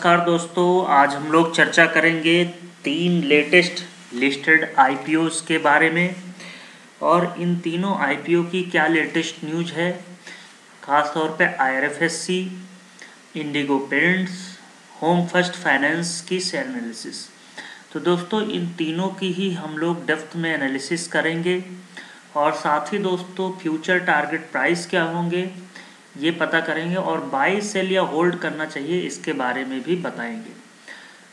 नमस्कार दोस्तों, आज हम लोग चर्चा करेंगे 3 लेटेस्ट लिस्टेड आईपीओस के बारे में और इन तीनों आईपीओ की क्या लेटेस्ट न्यूज़ है। ख़ास तौर पे IRFC, Indigo Paints, Home First Finance की शेयर एनालिसिस। तो दोस्तों इन तीनों की ही हम लोग डेप्थ में एनालिसिस करेंगे और साथ ही दोस्तों फ्यूचर टारगेट प्राइस क्या होंगे ये पता करेंगे और बाई सेल या होल्ड करना चाहिए इसके बारे में भी बताएंगे।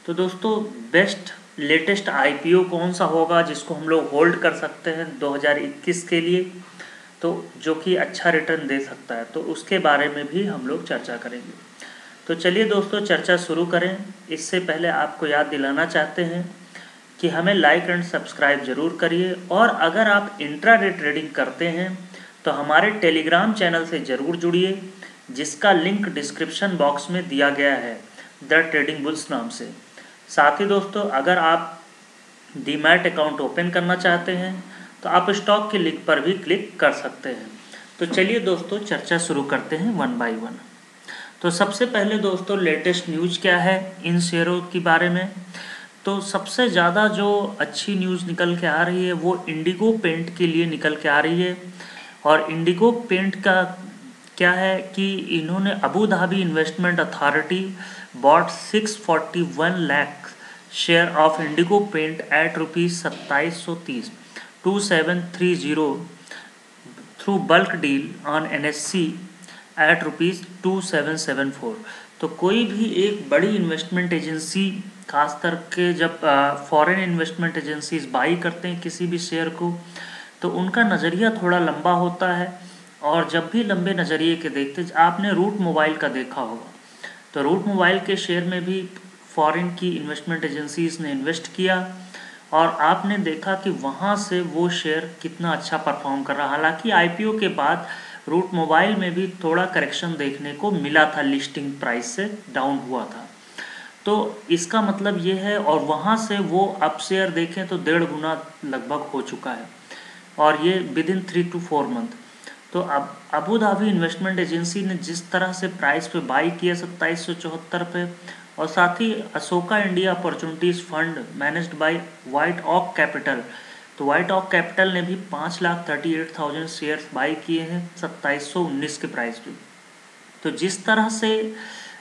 तो दोस्तों बेस्ट लेटेस्ट आईपीओ कौन सा होगा जिसको हम लोग होल्ड कर सकते हैं 2021 के लिए, तो जो कि अच्छा रिटर्न दे सकता है, तो उसके बारे में भी हम लोग चर्चा करेंगे। तो चलिए दोस्तों चर्चा शुरू करें। इससे पहले आपको याद दिलाना चाहते हैं कि हमें लाइक एंड सब्सक्राइब ज़रूर करिए और अगर आप इंट्राडे ट्रेडिंग करते हैं तो हमारे टेलीग्राम चैनल से ज़रूर जुड़िए जिसका लिंक डिस्क्रिप्शन बॉक्स में दिया गया है, द ट्रेडिंग बुल्स नाम से। साथ ही दोस्तों अगर आप डीमैट अकाउंट ओपन करना चाहते हैं तो आप स्टॉक के लिंक पर भी क्लिक कर सकते हैं। तो चलिए दोस्तों चर्चा शुरू करते हैं वन बाय वन। तो सबसे पहले दोस्तों लेटेस्ट न्यूज़ क्या है इन शेयरों के बारे में। तो सबसे ज़्यादा जो अच्छी न्यूज़ निकल के आ रही है वो इंडिगो पेंट के लिए निकल के आ रही है। और इंडिगो पेंट का क्या है कि इन्होंने Abu Dhabi investment authority bought 641 lakh share of Indigo Paint at ₹2730 2730 through bulk deal on NSC at ₹2774। तो कोई भी एक बड़ी इन्वेस्टमेंट एजेंसी, खास करके जब फॉरेन इन्वेस्टमेंट एजेंसीज बाई करते हैं किसी भी शेयर को, तो उनका नज़रिया थोड़ा लंबा होता है। और जब भी लंबे नज़रिए के देखते, आपने रूट मोबाइल का देखा होगा, तो रूट मोबाइल के शेयर में भी फॉरेन की इन्वेस्टमेंट एजेंसीज ने इन्वेस्ट किया और आपने देखा कि वहाँ से वो शेयर कितना अच्छा परफॉर्म कर रहा। हालांकि आईपीओ के बाद रूट मोबाइल में भी थोड़ा करेक्शन देखने को मिला था, लिस्टिंग प्राइस से डाउन हुआ था। तो इसका मतलब ये है, और वहाँ से वो अब शेयर देखें तो 1.5 गुना लगभग हो चुका है और ये विद इन 3 to 4 मंथ। तो अब अबू धाबी इन्वेस्टमेंट एजेंसी ने जिस तरह से प्राइस पे बाई किया 2774 पे, और साथ ही Ashoka India Opportunities Fund managed by White Oak Capital, तो वाइट ऑक कैपिटल ने भी 5,38,000 शेयर्स बाई किए हैं 2719 के प्राइस पे। तो जिस तरह से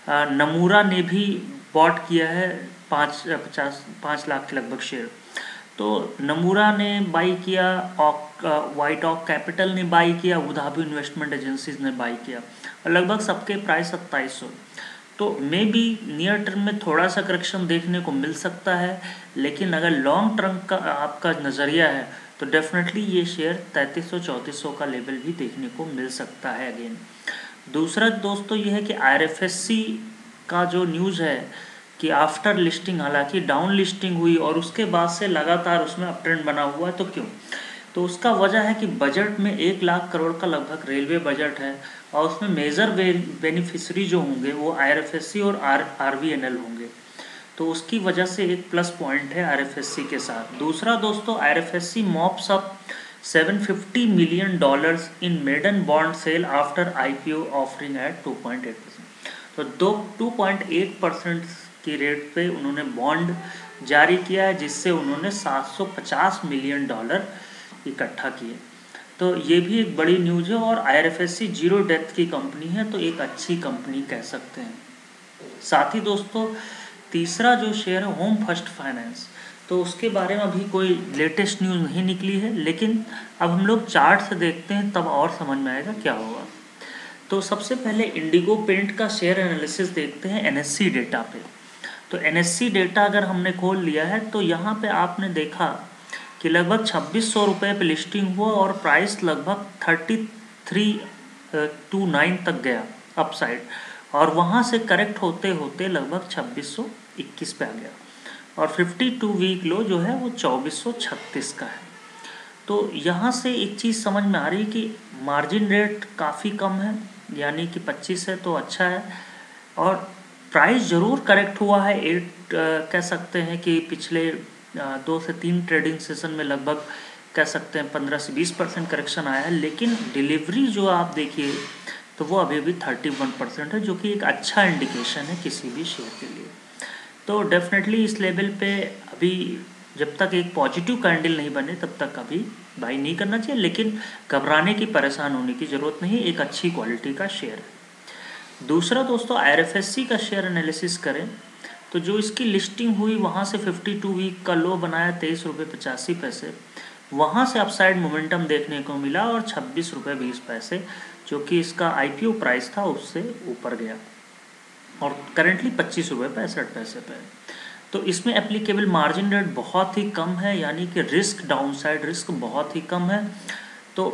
नमूरा ने भी बॉट किया है 5 लाख के लगभग शेयर, तो नमूरा ने बाई किया, वाइट ऑक कैपिटल ने बाई किया, अबू धाबी इन्वेस्टमेंट एजेंसीज ने बाई किया, और लगभग सबके प्राइस 2700। तो मे बी नियर टर्म में थोड़ा सा करेक्शन देखने को मिल सकता है, लेकिन अगर लॉन्ग टर्म का आपका नज़रिया है तो डेफिनेटली ये शेयर 3300-3400 का लेवल भी देखने को मिल सकता है अगेन। दूसरा दोस्तों ये है कि आईआरएफएससी का जो न्यूज़ है कि आफ्टर लिस्टिंग, हालांकि डाउन लिस्टिंग हुई और उसके बाद से लगातार उसमें अप ट्रेंड बना हुआ है। तो क्यों? तो उसका वजह है कि बजट में 1 लाख करोड़ का लगभग रेलवे बजट है और उसमें मेजर बेनिफिशरी जो होंगे वो आईआरएफएससी और आरबीएनएल होंगे। तो उसकी वजह से एक प्लस पॉइंट है आईआरएफएससी के साथ। दूसरा दोस्तों, IRFC mops up $750 million in maiden bond sale after IPO offering at 2.8%। तो 2.8% की रेट पे उन्होंने बॉन्ड जारी किया है, जिससे उन्होंने $750 मिलियन इकट्ठा किए। तो ये भी एक बड़ी न्यूज़ है और आईआरएफएससी जीरो डेथ की कंपनी है, तो एक अच्छी कंपनी कह सकते हैं। साथ ही दोस्तों तीसरा जो शेयर है होम फर्स्ट फाइनेंस, तो उसके बारे में अभी कोई लेटेस्ट न्यूज़ नहीं निकली है, लेकिन अब हम लोग चार्ट से देखते हैं तब और समझ में आएगा क्या होगा। तो सबसे पहले इंडिगो पेंट का शेयर एनालिसिस देखते हैं एनएससी डेटा पे। तो एनएससी डेटा अगर हमने खोल लिया है तो यहाँ पे आपने देखा कि लगभग 2600 रुपये पे लिस्टिंग हुआ और प्राइस लगभग 3329 तक गया अपसाइड, और वहाँ से करेक्ट होते होते लगभग 2621 पे आ गया, और 52 वीक लो जो है वो 2436 का है। तो यहाँ से एक चीज़ समझ में आ रही है कि मार्जिन रेट काफ़ी कम है, यानी कि 25 है तो अच्छा है, और प्राइस ज़रूर करेक्ट हुआ है। कह सकते हैं कि पिछले 2 से 3 ट्रेडिंग सेशन में लगभग कह सकते हैं 15 से 20% करेक्शन आया है, लेकिन डिलीवरी जो आप देखिए तो वो अभी भी 31% है, जो कि एक अच्छा इंडिकेशन है किसी भी शेयर के लिए। तो डेफिनेटली इस लेवल पे अभी जब तक एक पॉजिटिव कैंडल नहीं बने तब तक अभी बाई नहीं करना चाहिए, लेकिन घबराने की, परेशान होने की ज़रूरत नहीं, एक अच्छी क्वालिटी का शेयर है। दूसरा दोस्तों, IRFSC का शेयर एनालिसिस करें तो जो इसकी लिस्टिंग हुई वहाँ से 52 वीक का लो बनाया 23.85 रुपये, वहाँ से अपसाइड मोमेंटम देखने को मिला और 26.20 रुपये, जो कि इसका IPO प्राइस था उससे ऊपर गया और करेंटली 25.65 रुपये पे। तो इसमें एप्लीकेबल मार्जिन रेट बहुत ही कम है, यानी कि रिस्क, डाउनसाइड रिस्क बहुत ही कम है। तो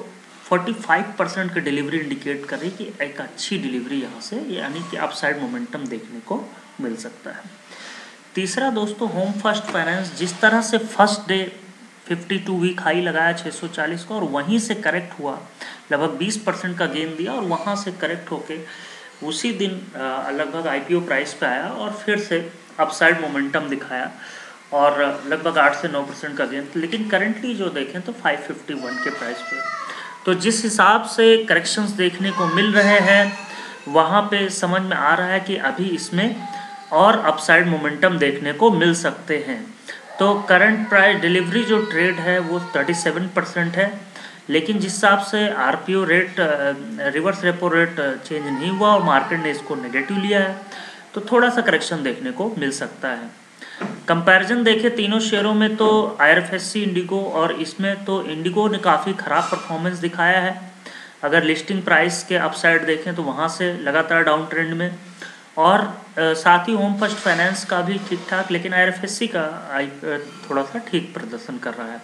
45% की डिलीवरी इंडिकेट कर रही कि एक अच्छी डिलीवरी यहाँ से, यानी कि अपसाइड मोमेंटम देखने को मिल सकता है। तीसरा दोस्तों, होम फर्स्ट फाइनेंस जिस तरह से फर्स्ट डे 52 वीक हाई लगाया 640 का और वहीं से करेक्ट हुआ, लगभग 20% का गेन दिया और वहाँ से करेक्ट होके उसी दिन लगभग IPO प्राइस पे आया और फिर से अपसाइड मोमेंटम दिखाया और लगभग 8 से 9% का गेन। लेकिन करंटली जो देखें तो 551 के प्राइस पे, तो जिस हिसाब से करेक्शंस देखने को मिल रहे हैं वहाँ पे समझ में आ रहा है कि अभी इसमें और अपसाइड मोमेंटम देखने को मिल सकते हैं। तो करंट प्राइस डिलीवरी जो ट्रेड है वो 37% है, लेकिन जिस हिसाब से RPO rate, reverse repo rate change नहीं हुआ और मार्केट ने इसको नेगेटिव लिया है, तो थोड़ा सा करेक्शन देखने को मिल सकता है। कंपैरिजन देखें तीनों शेयरों में तो IRFSC, इंडिगो और इसमें तो इंडिगो ने काफ़ी ख़राब परफॉर्मेंस दिखाया है। अगर लिस्टिंग प्राइस के अपसाइड देखें तो वहाँ से लगातार डाउन ट्रेंड में, और साथ ही होम फर्स्ट फाइनेंस का भी ठीक ठाक, लेकिन IRFSC का थोड़ा सा ठीक प्रदर्शन कर रहा है।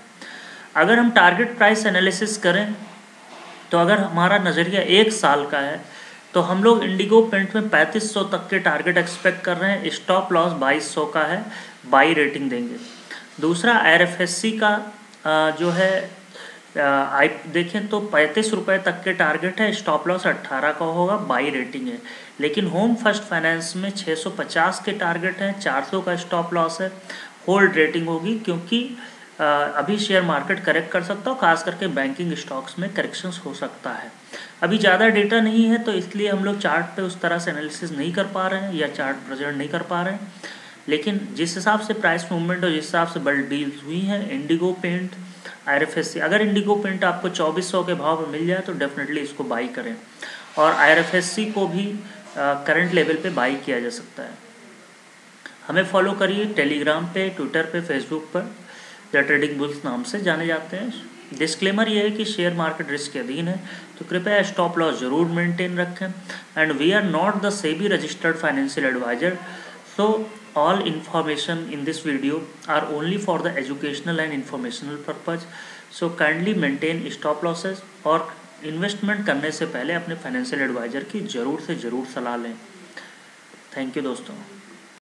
अगर हम टारगेट प्राइस एनालिसिस करें तो अगर हमारा नज़रिया 1 साल का है तो हम लोग इंडिगो पेंट में 3500 तक के टारगेट एक्सपेक्ट कर रहे हैं। स्टॉप लॉस 2200 का है, बाई रेटिंग देंगे। दूसरा, IRFSC का जो है देखें तो 35 रुपये तक के टारगेट है, स्टॉप लॉस 18 का होगा, बाई रेटिंग है। लेकिन होम फर्स्ट फाइनेंस में 650 के टारगेट हैं, 400 का स्टॉप लॉस है, होल्ड रेटिंग होगी, क्योंकि अभी शेयर मार्केट करेक्ट कर सकता है, खास करके बैंकिंग स्टॉक्स में करेक्शंस हो सकता है। अभी ज़्यादा डेटा नहीं है तो इसलिए हम लोग चार्ट पे उस तरह से एनालिसिस नहीं कर पा रहे हैं या चार्ट प्रेजेंट नहीं कर पा रहे हैं। लेकिन जिस हिसाब से प्राइस मूवमेंट और जिस हिसाब से बड़ी डील्स हुई हैं, इंडिगो पेंट, IRFSC, अगर इंडिगो पेंट आपको 2400 के भाव में मिल जाए तो डेफिनेटली इसको बाई करें, और IRFSC को भी करंट लेवल पे बाई किया जा सकता है। हमें फॉलो करिए टेलीग्राम पे, ट्विटर पे, फेसबुक पर, या ट्रेडिंग बुल्स नाम से जाने जाते हैं। डिस्क्लेमर ये है कि शेयर मार्केट रिस्क के अधीन है, तो कृपया स्टॉप लॉस जरूर मेंटेन रखें। And we are not the SEBI registered financial advisor, so all information in this video are only for the educational and informational purpose, so kindly maintain stop losses और investment करने से पहले अपने financial adviser की ज़रूर से ज़रूर सलाह लें। थैंक यू दोस्तों।